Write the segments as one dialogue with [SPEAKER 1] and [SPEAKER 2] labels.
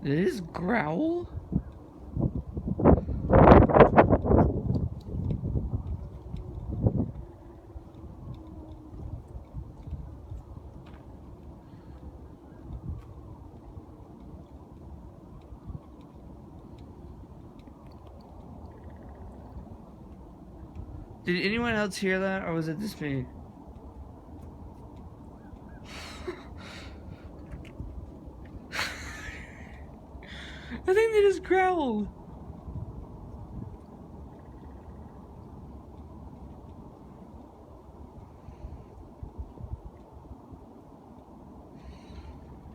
[SPEAKER 1] It is Growl? Did anyone else hear that, or was it just me? I think they just growled.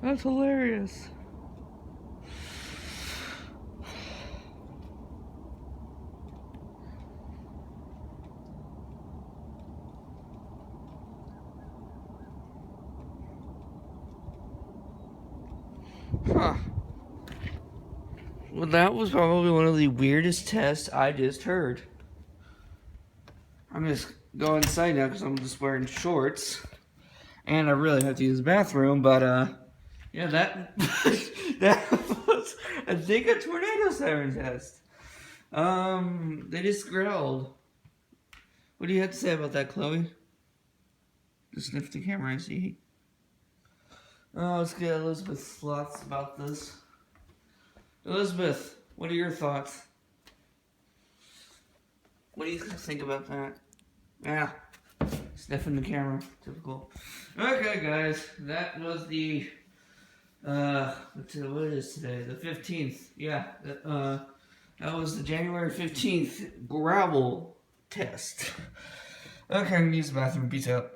[SPEAKER 1] That's hilarious. Huh. Well, that was probably one of the weirdest tests I just heard. I'm just going inside now because I'm just wearing shorts. And I really have to use the bathroom, but, yeah, that, that was, I think, a tornado siren test. They just growled. What do you have to say about that, Chloe? Just sniff the camera, I see. Oh, let's get Elizabeth's thoughts about this. Elizabeth, what are your thoughts? What do you think about that? Yeah, sniffing the camera, typical. Okay, guys, that was the, what is today? The 15th, yeah, that was the January 15th Growl test. Okay, I'm gonna use the bathroom, peace out.